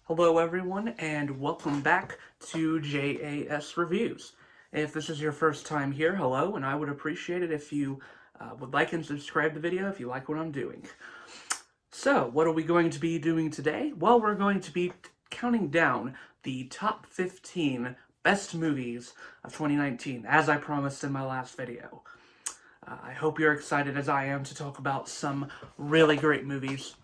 Hello everyone and welcome back to JAS Reviews. If this is your first time here, hello, and I would appreciate it if you would like and subscribe the video if you like what I'm doing. So, what are we going to be doing today? Well, we're going to be counting down the top 15 best movies of 2019, as I promised in my last video. I hope you're excited as I am to talk about some really great movies.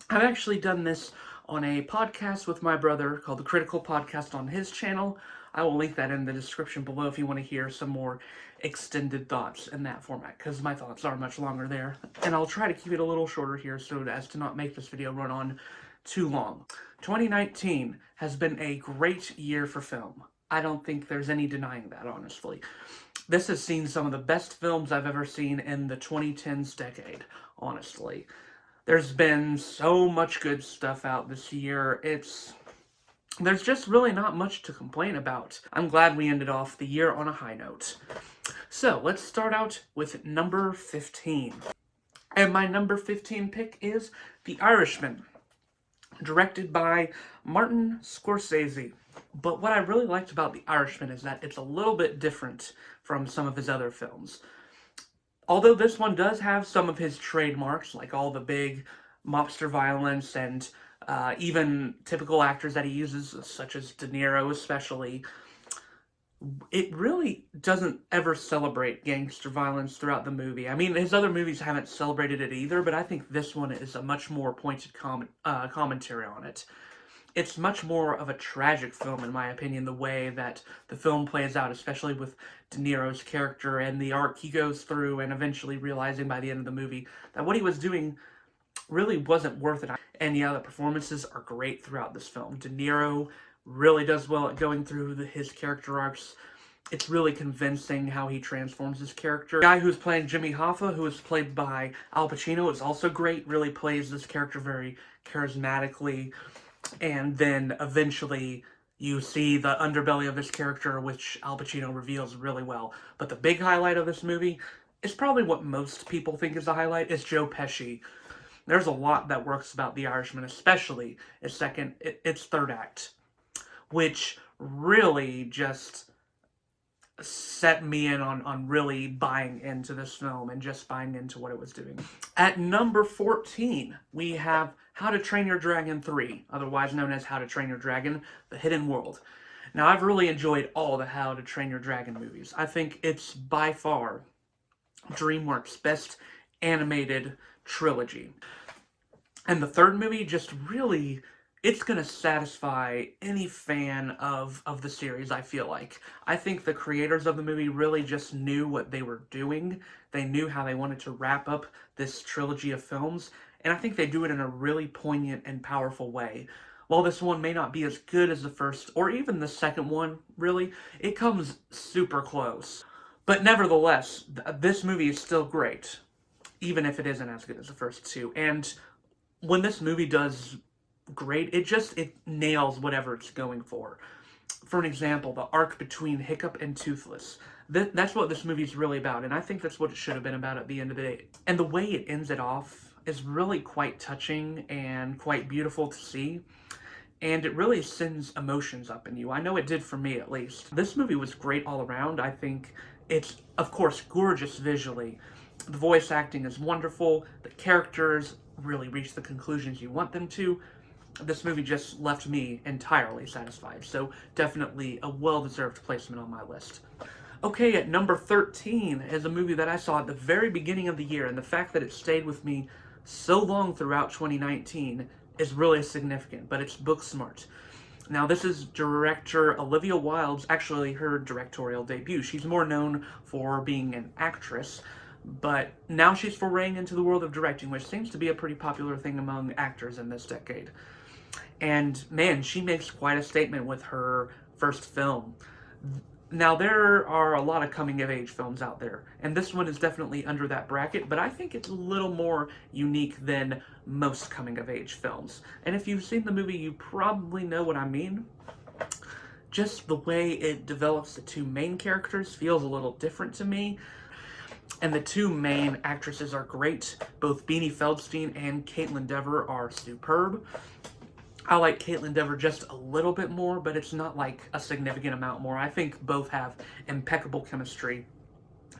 I've actually done this on a podcast with my brother called The Critical Podcast on his channel. I will link that in the description below if you want to hear some more extended thoughts in that format, because my thoughts are much longer there. And I'll try to keep it a little shorter here so as to not make this video run on too long. 2019 has been a great year for film. I don't think there's any denying that, honestly. This has seen some of the best films I've ever seen in the 2010s decade, honestly. There's been so much good stuff out this year, there's just really not much to complain about. I'm glad we ended off the year on a high note. So, let's start out with number 15. And my number 15 pick is The Irishman, directed by Martin Scorsese. But what I really liked about The Irishman is that it's a little bit different from some of his other films. Although this one does have some of his trademarks, like all the big mobster violence and even typical actors that he uses, such as De Niro especially, it really doesn't ever celebrate gangster violence throughout the movie. I mean, his other movies haven't celebrated it either, but I think this one is a much more pointed commentary on it. It's much more of a tragic film, in my opinion, the way that the film plays out, especially with De Niro's character and the arc he goes through, and eventually realizing by the end of the movie that what he was doing really wasn't worth it. And yeah, the performances are great throughout this film. De Niro really does well at going through his character arcs. It's really convincing how he transforms his character. The guy who's playing Jimmy Hoffa, who is played by Al Pacino, is also great, really plays this character very charismatically. And then eventually you see the underbelly of this character, which Al Pacino reveals really well. But the big highlight of this movie is probably what most people think is the highlight, is Joe Pesci. There's a lot that works about The Irishman, especially its third act, which really just set me in on really buying into this film and just buying into what it was doing. At number 14, we have How to Train Your Dragon 3, otherwise known as How to Train Your Dragon: The Hidden World. Now, I've really enjoyed all the How to Train Your Dragon movies. I think it's by far DreamWorks' best animated trilogy. And the third movie just really, it's going to satisfy any fan of the series, I feel like. I think the creators of the movie really just knew what they were doing. They knew how they wanted to wrap up this trilogy of films, and I think they do it in a really poignant and powerful way. While this one may not be as good as the first, or even the second one, really, it comes super close. But nevertheless, this movie is still great, even if it isn't as good as the first two. And when this movie does great, it nails whatever it's going for. For an example, the arc between Hiccup and Toothless. That's what this movie's really about, and I think that's what it should have been about at the end of the day. And the way it ends it off is really quite touching and quite beautiful to see, and it really sends emotions up in you. I know it did for me, at least. This movie was great all around. I think it's, of course, gorgeous visually. The voice acting is wonderful. The characters really reach the conclusions you want them to. This movie just left me entirely satisfied, so definitely a well-deserved placement on my list. Okay, at number 13 is a movie that I saw at the very beginning of the year, and the fact that it stayed with me so long throughout 2019 is really significant, but it's Booksmart. Now, this is director Olivia Wilde's, actually her directorial debut. She's more known for being an actress, but now she's foraying into the world of directing, which seems to be a pretty popular thing among actors in this decade. And man, she makes quite a statement with her first film. Now, there are a lot of coming-of-age films out there, and this one is definitely under that bracket, but I think it's a little more unique than most coming-of-age films. And if you've seen the movie, you probably know what I mean. Just the way it develops the two main characters feels a little different to me. And the two main actresses are great. Both Beanie Feldstein and Kaitlyn Dever are superb. I like Caitlin Dever just a little bit more, but it's not like a significant amount more. I think both have impeccable chemistry.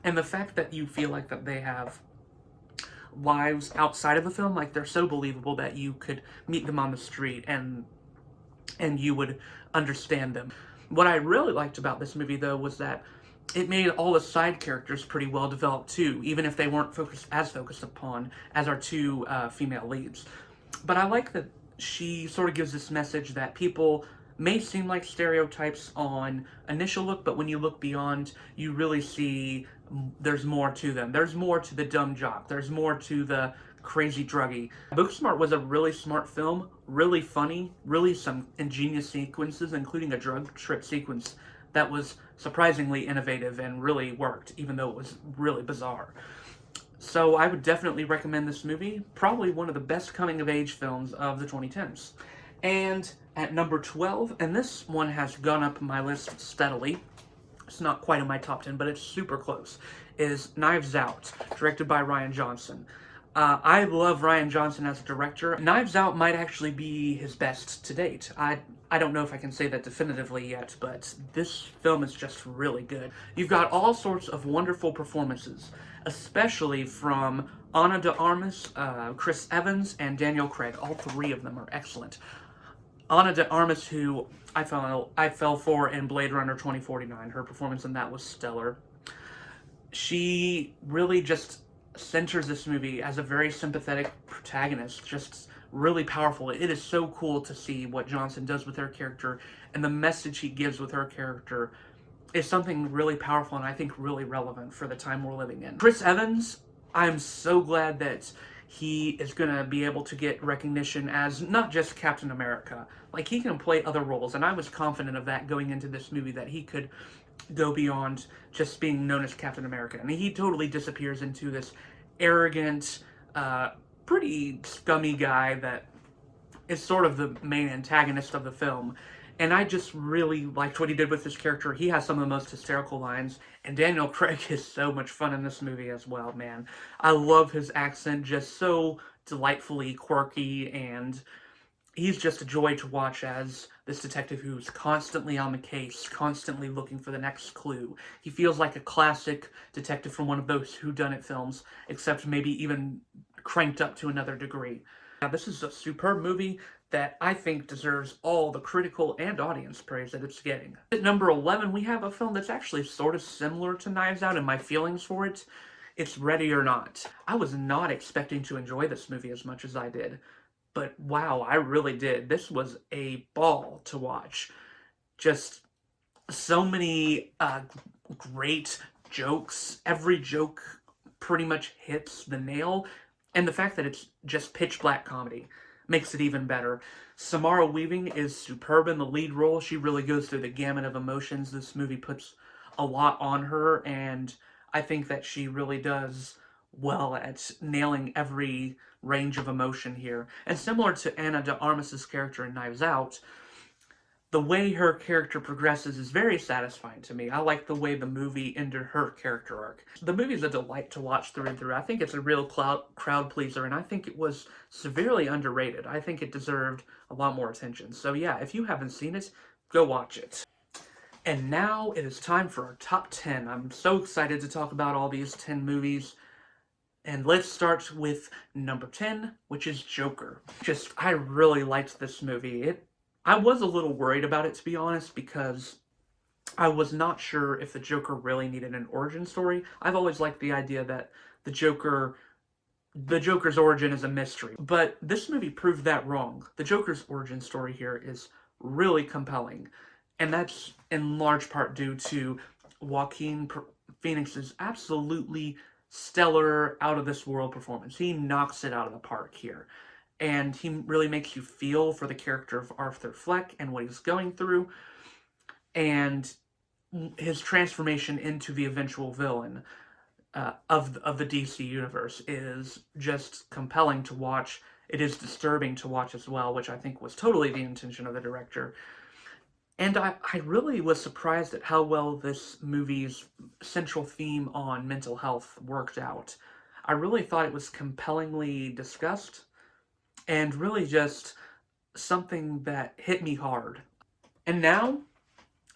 And the fact that you feel like that they have lives outside of the film, like they're so believable that you could meet them on the street and you would understand them. What I really liked about this movie though was that it made all the side characters pretty well developed too, even if they weren't focused upon as our two female leads. But I like that she sort of gives this message that people may seem like stereotypes on initial look, but when you look beyond, you really see there's more to them. There's more to the dumb jock. There's more to the crazy druggie. Booksmart was a really smart film, really funny, really some ingenious sequences, including a drug trip sequence that was surprisingly innovative and really worked, even though it was really bizarre. So I would definitely recommend this movie. Probably one of the best coming-of-age films of the 2010s. And at number 12, and this one has gone up my list steadily, it's not quite in my top 10, but it's super close, is Knives Out, directed by Rian Johnson. I love Rian Johnson as a director. Knives Out might actually be his best to date. I don't know if I can say that definitively yet, but this film is just really good. You've got all sorts of wonderful performances, especially from Ana de Armas, Chris Evans, and Daniel Craig. All three of them are excellent. Ana de Armas, who I fell for in Blade Runner 2049. Her performance in that was stellar. She really just centers this movie as a very sympathetic protagonist, just really powerful. It is so cool to see what Johnson does with her character, and the message he gives with her character is something really powerful and I think really relevant for the time we're living in. Chris Evans, I'm so glad that he is going to be able to get recognition as not just Captain America. Like, he can play other roles, and I was confident of that going into this movie, that he could go beyond just being known as Captain America. And he totally disappears into this arrogant, pretty scummy guy that is sort of the main antagonist of the film. And I just really liked what he did with this character. He has some of the most hysterical lines, and Daniel Craig is so much fun in this movie as well, man. I love his accent, just so delightfully quirky, and he's just a joy to watch as this detective who's constantly on the case, constantly looking for the next clue. He feels like a classic detective from one of those whodunit films, except maybe even cranked up to another degree. Now, this is a superb movie that I think deserves all the critical and audience praise that it's getting. At number 11, we have a film that's actually sort of similar to Knives Out in my feelings for it. It's Ready or Not. I was not expecting to enjoy this movie as much as I did, but wow, I really did. This was a ball to watch. Just so many great jokes. Every joke pretty much hits the nail, and the fact that it's just pitch black comedy makes it even better. Samara Weaving is superb in the lead role. She really goes through the gamut of emotions. This movie puts a lot on her, and I think that she really does well at nailing every range of emotion here. And similar to Ana de Armas' character in Knives Out, the way her character progresses is very satisfying to me. I like the way the movie ended her character arc. The movie is a delight to watch through and through. I think it's a real crowd pleaser, and I think it was severely underrated. I think it deserved a lot more attention. So yeah, if you haven't seen it, go watch it. And now it is time for our top 10. I'm so excited to talk about all these 10 movies. And let's start with number 10, which is Joker. I really liked this movie. I was a little worried about it, to be honest, because I was not sure if the Joker really needed an origin story. I've always liked the idea that the Joker's origin is a mystery. But this movie proved that wrong. The Joker's origin story here is really compelling. And that's in large part due to Joaquin Phoenix's absolutely stellar, out-of-this-world performance. He knocks it out of the park here. And he really makes you feel for the character of Arthur Fleck and what he's going through, and his transformation into the eventual villain of the DC universe is just compelling to watch. It is disturbing to watch as well, which I think was totally the intention of the director. And I really was surprised at how well this movie's central theme on mental health worked out. I really thought it was compellingly discussed, and really just something that hit me hard. And now,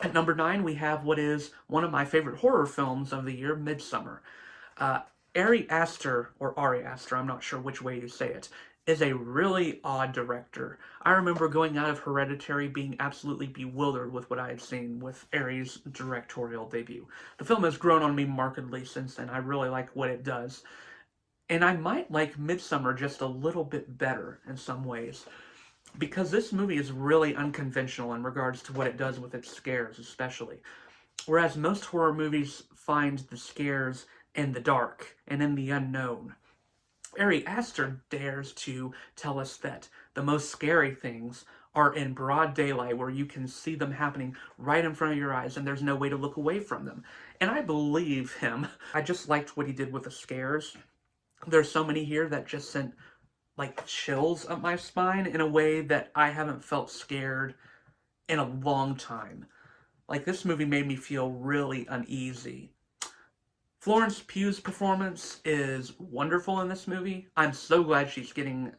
at number 9, we have what is one of my favorite horror films of the year, Midsommar. Uh, Ari Aster, or Ari Aster, I'm not sure which way you say it, is a really odd director. I remember going out of Hereditary being absolutely bewildered with what I had seen with Ari's directorial debut. The film has grown on me markedly since then. I really like what it does. And I might like Midsommar just a little bit better in some ways, because this movie is really unconventional in regards to what it does with its scares, especially. Whereas most horror movies find the scares in the dark and in the unknown, Ari Aster dares to tell us that the most scary things are in broad daylight where you can see them happening right in front of your eyes and there's no way to look away from them. And I believe him. I just liked what he did with the scares. There's so many here that just sent like chills up my spine in a way that I haven't felt scared in a long time. Like, this movie made me feel really uneasy. Florence Pugh's performance is wonderful in this movie. I'm so glad she's getting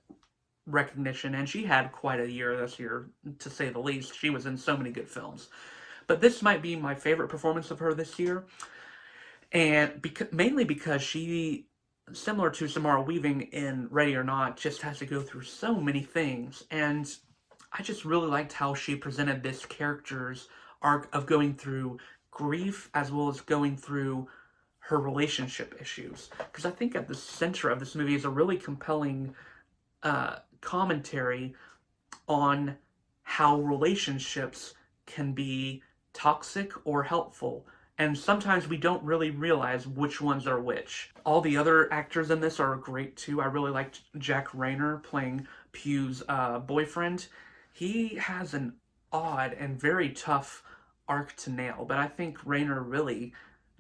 recognition, and she had quite a year this year, to say the least. She was in so many good films. But this might be my favorite performance of her this year, and mainly because she, similar to Samara Weaving in Ready or Not, just has to go through so many things, and I just really liked how she presented this character's arc of going through grief as well as going through her relationship issues. Because I think at the center of this movie is a really compelling commentary on how relationships can be toxic or helpful. And sometimes we don't really realize which ones are which. All the other actors in this are great too. I really liked Jack Reynor playing Pugh's boyfriend. He has an odd and very tough arc to nail, but I think Reynor really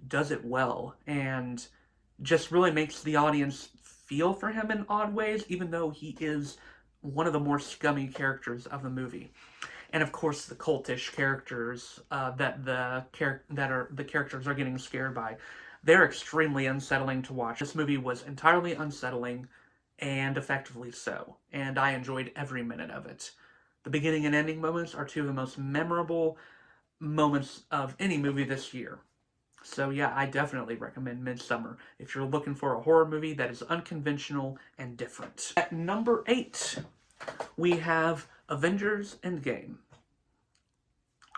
does it well and just really makes the audience feel for him in odd ways, even though he is one of the more scummy characters of the movie. And of course, the cultish characters that the characters are getting scared by, they're extremely unsettling to watch. This movie was entirely unsettling, and effectively so. And I enjoyed every minute of it. The beginning and ending moments are two of the most memorable moments of any movie this year. So yeah, I definitely recommend Midsommar if you're looking for a horror movie that is unconventional and different. At number 8, we have Avengers Endgame.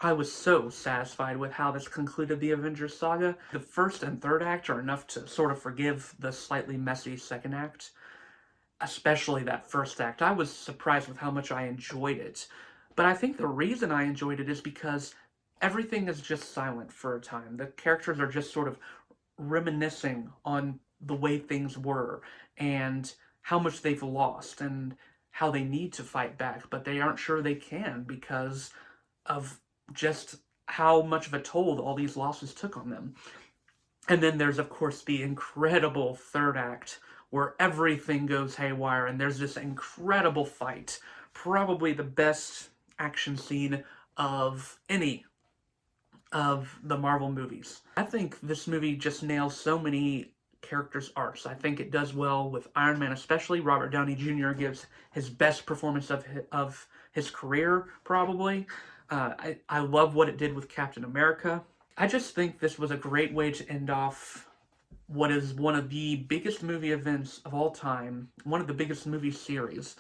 I was so satisfied with how this concluded the Avengers saga. The first and third act are enough to sort of forgive the slightly messy second act, especially that first act. I was surprised with how much I enjoyed it. But I think the reason I enjoyed it is because everything is just silent for a time. The characters are just sort of reminiscing on the way things were and how much they've lost and how they need to fight back, but they aren't sure they can because of just how much of a toll all these losses took on them. And then there's, of course, the incredible third act where everything goes haywire and there's this incredible fight. Probably the best action scene of any of the Marvel movies. I think this movie just nails so many characters' arcs. I think it does well with Iron Man, especially. Robert Downey Jr. gives his best performance of his career, probably. I love what it did with Captain America. I just think this was a great way to end off what is one of the biggest movie events of all time, one of the biggest movie series.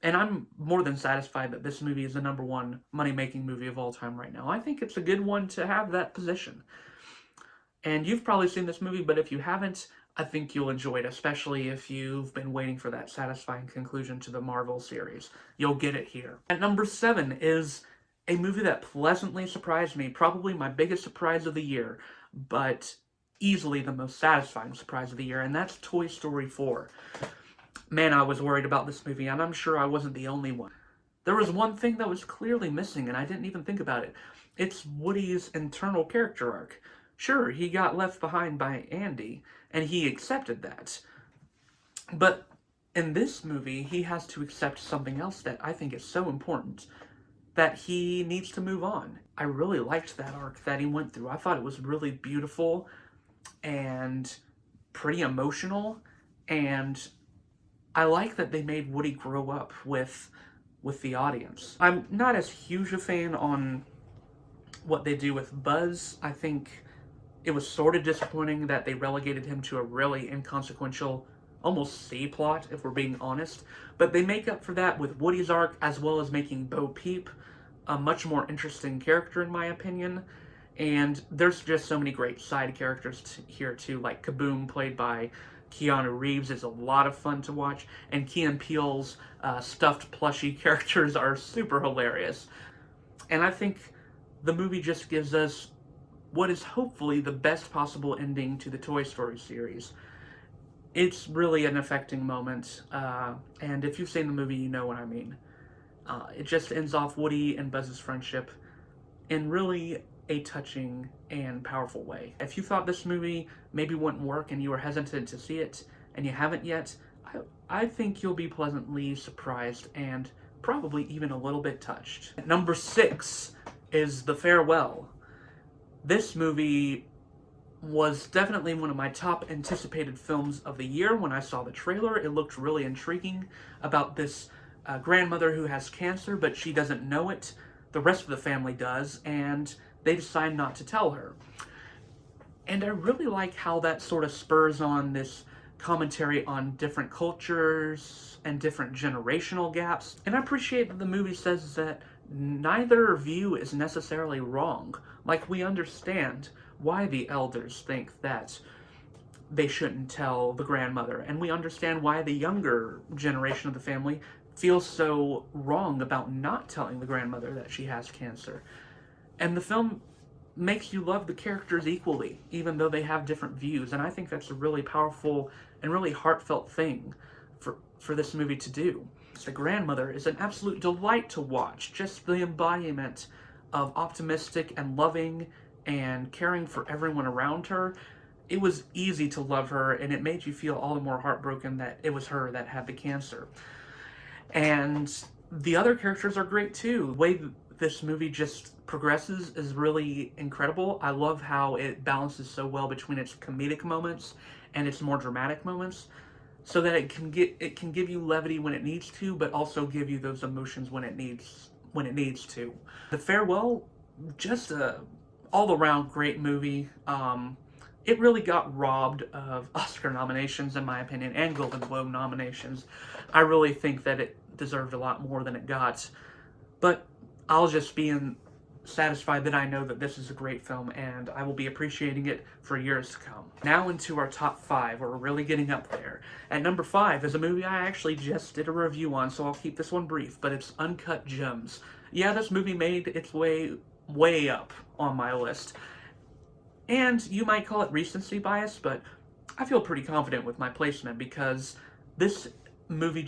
And I'm more than satisfied that this movie is the number one money-making movie of all time right now. I think it's a good one to have that position. And you've probably seen this movie, but if you haven't, I think you'll enjoy it, especially if you've been waiting for that satisfying conclusion to the Marvel series. You'll get it here. At number 7 is a movie that pleasantly surprised me, probably my biggest surprise of the year, but easily the most satisfying surprise of the year, and that's Toy Story 4. Man, I was worried about this movie, and I'm sure I wasn't the only one. There was one thing that was clearly missing, and I didn't even think about it. It's Woody's internal character arc. Sure, he got left behind by Andy, and he accepted that. But in this movie, he has to accept something else that I think is so important, that he needs to move on. I really liked that arc that he went through. I thought it was really beautiful and pretty emotional, and I like that they made Woody grow up with with the audience. I'm not as huge a fan on what they do with Buzz. I think it was sort of disappointing that they relegated him to a really inconsequential, almost C plot, if we're being honest. But they make up for that with Woody's arc, as well as making Bo Peep a much more interesting character, in my opinion. And there's just so many great side characters here, too, like Kaboom, played by Keanu Reeves, is a lot of fun to watch, and Key and Peele's stuffed plushie characters are super hilarious. And I think the movie just gives us what is hopefully the best possible ending to the Toy Story series. It's really an affecting moment, and if you've seen the movie, you know what I mean. It just ends off Woody and Buzz's friendship in really a touching and powerful way. If you thought this movie maybe wouldn't work and you were hesitant to see it, and you haven't yet, I think you'll be pleasantly surprised and probably even a little bit touched. Number 6 is The Farewell. This movie was definitely one of my top anticipated films of the year. When I saw the trailer, it looked really intriguing about this grandmother who has cancer, but she doesn't know it. The rest of the family does, and they decide not to tell her. And I really like how that sort of spurs on this commentary on different cultures and different generational gaps. And I appreciate that the movie says that neither view is necessarily wrong. Like, we understand why the elders think that they shouldn't tell the grandmother, and we understand why the younger generation of the family feels so wrong about not telling the grandmother that she has cancer. And the film makes you love the characters equally, even though they have different views, and I think that's a really powerful and really heartfelt thing for this movie to do. The grandmother is an absolute delight to watch, just the embodiment of optimistic and loving and caring for everyone around her. It was easy to love her, and it made you feel all the more heartbroken that it was her that had the cancer. And the other characters are great too. The way this movie just progresses is really incredible. I love how it balances so well between its comedic moments and its more dramatic moments, so that it can give you levity when it needs to, but also give you those emotions when it needs to. The Farewell, just a all-around great movie. It really got robbed of Oscar nominations, in my opinion, and Golden Globe nominations. I really think that it deserved a lot more than it got, but I'll just be satisfied that I know that this is a great film, and I will be appreciating it for years to come. Now into our top 5, we're really getting up there. At number 5 is a movie I actually just did a review on, so I'll keep this one brief, but it's Uncut Gems. Yeah, this movie made its way up on my list. And you might call it recency bias, but I feel pretty confident with my placement because this movie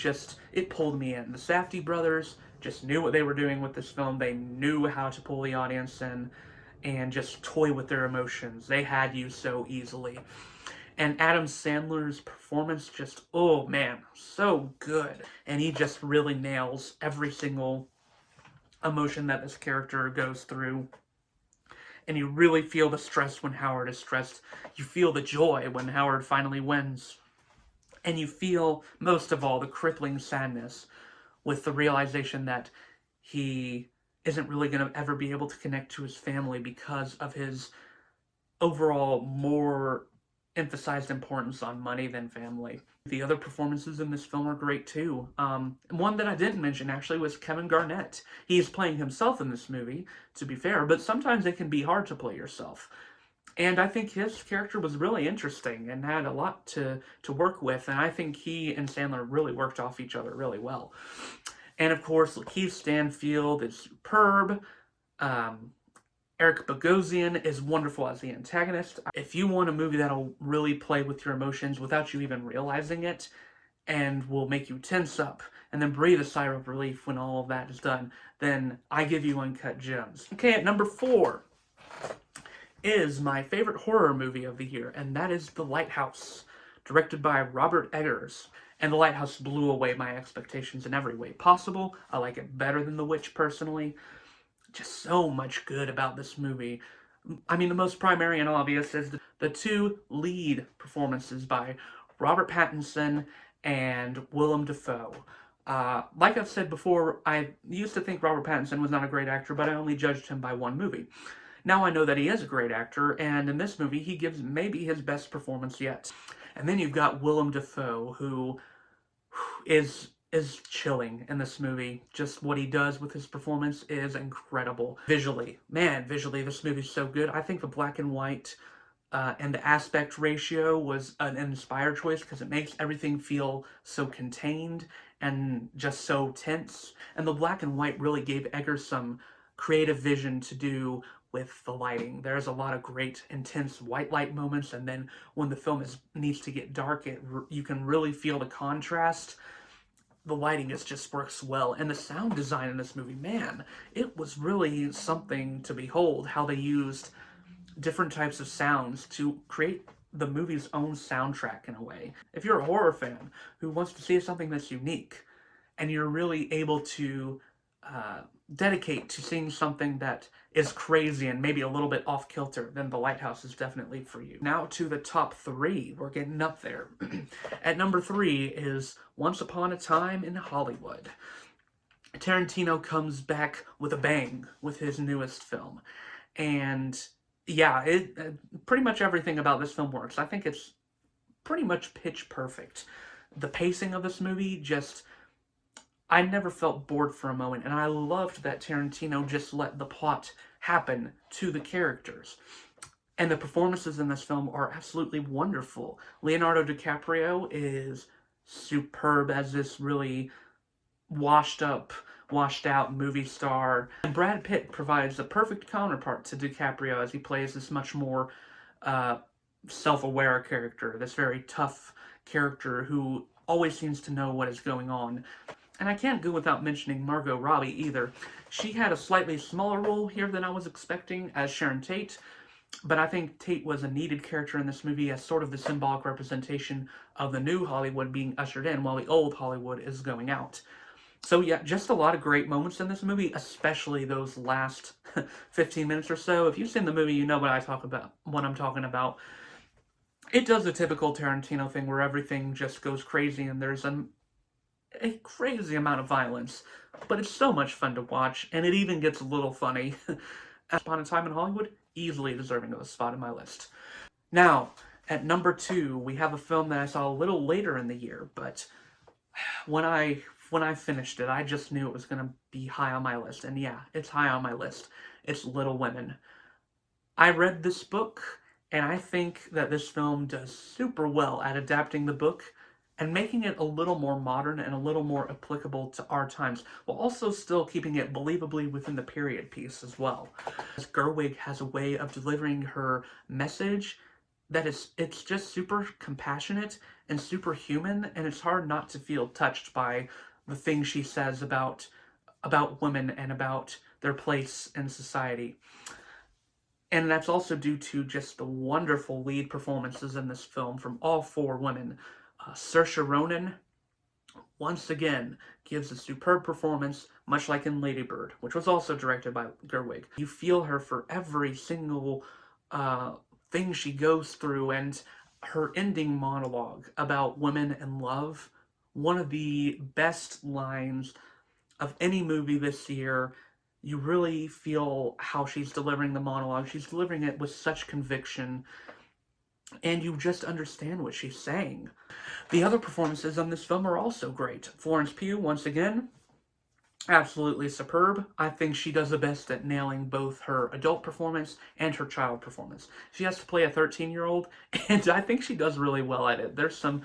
it pulled me in. The Safdie brothers just knew what they were doing with this film. They knew how to pull the audience in and just toy with their emotions. They had you so easily. And Adam Sandler's performance just, oh man, so good. And he just really nails every single emotion that this character goes through. And you really feel the stress when Howard is stressed. You feel the joy when Howard finally wins. And you feel, most of all, the crippling sadness with the realization that he isn't really going to ever be able to connect to his family because of his overall more emphasized importance on money than family. The other performances in this film are great too. One that I didn't mention actually was Kevin Garnett. He's playing himself in this movie, to be fair, but sometimes it can be hard to play yourself. And I think his character was really interesting and had a lot to work with, and I think he and Sandler really worked off each other really well. And of course, Lakeith Stanfield is superb. Eric Bogosian is wonderful as the antagonist. If you want a movie that'll really play with your emotions without you even realizing it, and will make you tense up, and then breathe a sigh of relief when all of that is done, then I give you Uncut Gems. Okay, at number 4 is my favorite horror movie of the year, and that is The Lighthouse, directed by Robert Eggers. And The Lighthouse blew away my expectations in every way possible. I like it better than The Witch, personally. Just so much good about this movie. I mean, the most primary and obvious is the two lead performances by Robert Pattinson and Willem Dafoe. Like I've said before, I used to think Robert Pattinson was not a great actor, but I only judged him by one movie. Now I know that he is a great actor, and in this movie, he gives maybe his best performance yet. And then you've got Willem Dafoe, who is chilling in this movie. Just what he does with his performance is incredible. Visually, man, visually, this movie's so good. I think the black and white and the aspect ratio was an inspired choice because it makes everything feel so contained and just so tense. And the black and white really gave Eggers some creative vision to do with the lighting. There's a lot of great intense white light moments, and then when the film needs to get dark, you can really feel the contrast. The lighting just works well, and the sound design in this movie, man, it was really something to behold. How they used different types of sounds to create the movie's own soundtrack in a way. If you're a horror fan who wants to see something that's unique, and you're really able to dedicate to seeing something that is crazy and maybe a little bit off kilter, then The Lighthouse is definitely for you. Now to the top three. We're getting up there. At number 3 is Once Upon a Time in Hollywood. Tarantino comes back with a bang with his newest film. And yeah, pretty much everything about this film works. I think it's pretty much pitch perfect. The pacing of this movie I never felt bored for a moment, and I loved that Tarantino just let the plot happen to the characters. And the performances in this film are absolutely wonderful. Leonardo DiCaprio is superb as this really washed out movie star. And Brad Pitt provides the perfect counterpart to DiCaprio as he plays this much more self-aware character, this very tough character who always seems to know what is going on. And I can't go without mentioning Margot Robbie either. She had a slightly smaller role here than I was expecting as Sharon Tate, but I think Tate was a needed character in this movie as sort of the symbolic representation of the new Hollywood being ushered in while the old Hollywood is going out. So yeah, just a lot of great moments in this movie, especially those last 15 minutes or so. If you've seen the movie, you know what I'm talking about. It does the typical Tarantino thing where everything just goes crazy and there's a crazy amount of violence, but it's so much fun to watch, and it even gets a little funny. Once Upon a Time in Hollywood, easily deserving of a spot in my list. Now, at number 2, we have a film that I saw a little later in the year, but when I finished it, I just knew it was going to be high on my list, and yeah, it's high on my list. It's Little Women. I read this book, and I think that this film does super well at adapting the book and making it a little more modern and a little more applicable to our times, while also still keeping it believably within the period piece as well. Gerwig has a way of delivering her message that it's just super compassionate and super human, and it's hard not to feel touched by the things she says about women and about their place in society. And that's also due to just the wonderful lead performances in this film from all 4 women. Saoirse Ronan, once again, gives a superb performance, much like in Lady Bird, which was also directed by Gerwig. You feel her for every single thing she goes through, and her ending monologue about women and love, one of the best lines of any movie this year. You really feel how she's delivering the monologue. She's delivering it with such conviction, and you just understand what she's saying. The other performances on this film are also great. Florence Pugh, once again, absolutely superb. I think she does the best at nailing both her adult performance and her child performance. She has to play a 13-year-old, and I think she does really well at it. There's some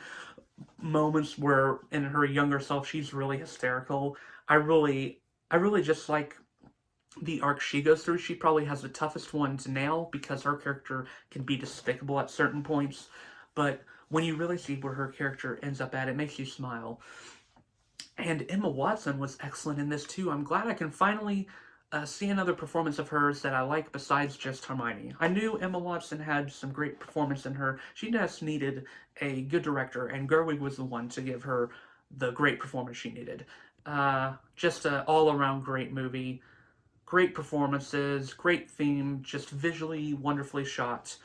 moments where in her younger self she's really hysterical. I really just like the arc she goes through. She probably has the toughest one to nail because her character can be despicable at certain points, but when you really see where her character ends up at, it makes you smile. And Emma Watson was excellent in this too. I'm glad I can finally see another performance of hers that I like besides just Hermione. I knew Emma Watson had some great performance in her. She just needed a good director, and Gerwig was the one to give her the great performance she needed. Just an all-around great movie. Great performances, great theme, just visually wonderfully shot.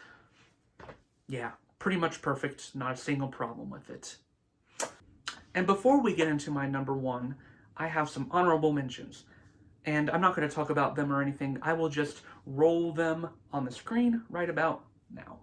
Yeah, pretty much perfect, not a single problem with it. And before we get into my number one, I have some honorable mentions. And I'm not going to talk about them or anything. I will just roll them on the screen right about now.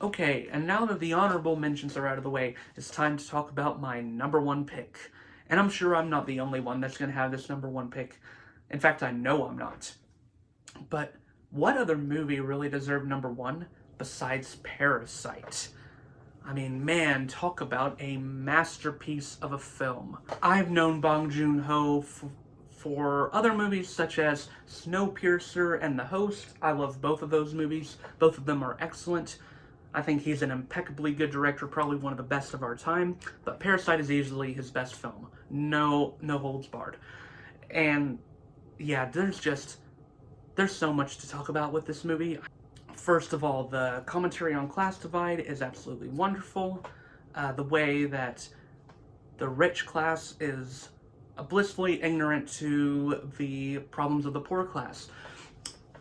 Okay, and now that the honorable mentions are out of the way, it's time to talk about my number one pick. And I'm sure I'm not the only one that's going to have this number one pick. In fact, I know I'm not. But what other movie really deserved number one besides Parasite? I mean, man, talk about a masterpiece of a film. I've known Bong Joon-ho for other movies such as Snowpiercer and The Host. I love both of those movies. Both of them are excellent. I think he's an impeccably good director, probably one of the best of our time, but Parasite is easily his best film. No holds barred. And yeah, there's so much to talk about with this movie. First of all, the commentary on class divide is absolutely wonderful. The way that the rich class is blissfully ignorant to the problems of the poor class.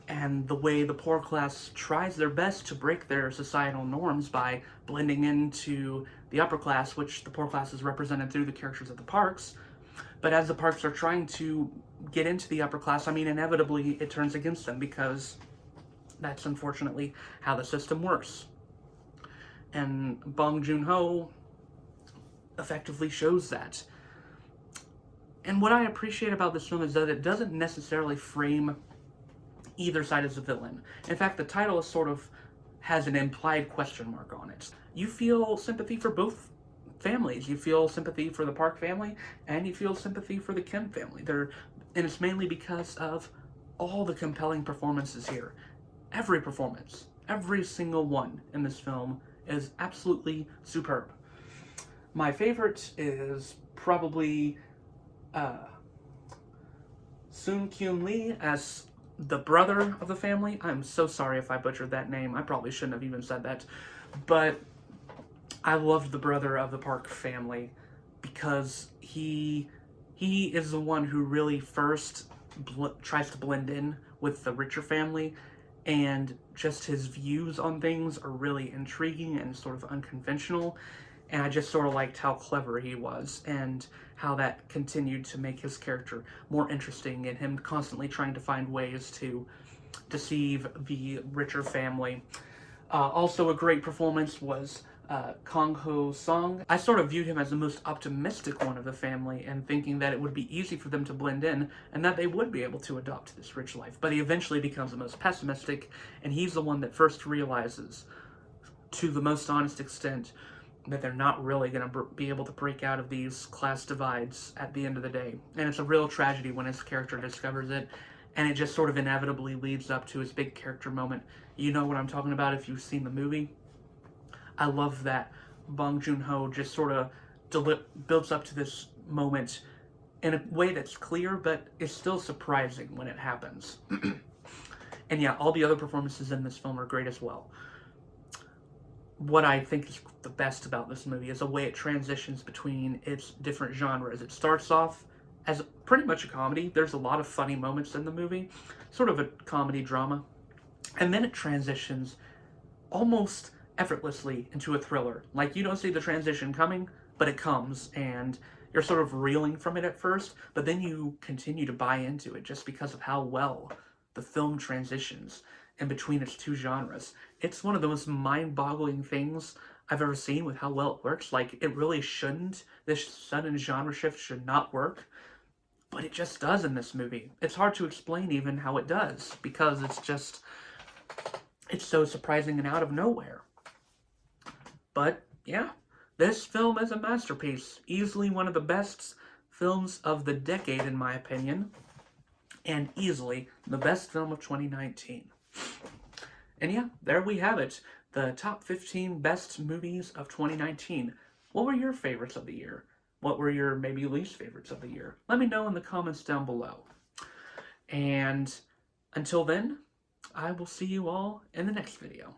And the way the poor class tries their best to break their societal norms by blending into the upper class, which the poor class is represented through the characters of the Parks. But as the Parks are trying to get into the upper class, I mean, inevitably it turns against them because that's unfortunately how the system works. And Bong Joon-ho effectively shows that. And what I appreciate about this film is that it doesn't necessarily frame either side as a villain. In fact, the title sort of has an implied question mark on it. You feel sympathy for both families. You feel sympathy for the Park family, and you feel sympathy for the Kim family. And it's mainly because of all the compelling performances here. Every performance, every single one in this film is absolutely superb. My favorite is probably Soon Kyun Lee as the brother of the family. I'm so sorry if I butchered that name. I probably shouldn't have even said that. But I loved the brother of the Park family because he is the one who really first tries to blend in with the richer family, and just his views on things are really intriguing and sort of unconventional. And I just sort of liked how clever he was and how that continued to make his character more interesting, and him constantly trying to find ways to deceive the richer family. Also a great performance was Kang Ho Song. I sort of viewed him as the most optimistic one of the family, and thinking that it would be easy for them to blend in and that they would be able to adopt this rich life. But he eventually becomes the most pessimistic, and he's the one that first realizes, to the most honest extent, that they're not really going to be able to break out of these class divides at the end of the day. And it's a real tragedy when his character discovers it, and it just sort of inevitably leads up to his big character moment. You know what I'm talking about if you've seen the movie. I love that Bong Joon-ho just sort of builds up to this moment in a way that's clear, but is still surprising when it happens. And yeah, all the other performances in this film are great as well. What I think is the best about this movie is the way it transitions between its different genres. It starts off as pretty much a comedy. There's a lot of funny moments in the movie, sort of a comedy drama. And then it transitions almost effortlessly into a thriller. Like, you don't see the transition coming, but it comes, and you're sort of reeling from it at first, but then you continue to buy into it just because of how well the film transitions in between its two genres. It's one of the most mind-boggling things I've ever seen with how well it works. Like, it really shouldn't. This sudden genre shift should not work, but it just does in this movie. It's hard to explain even how it does, because it's so surprising and out of nowhere. But yeah, this film is a masterpiece. Easily one of the best films of the decade, in my opinion, and easily the best film of 2019. And yeah, there we have it. The top 15 best movies of 2019. What were your favorites of the year? What were your maybe least favorites of the year? Let me know in the comments down below. And until then, I will see you all in the next video.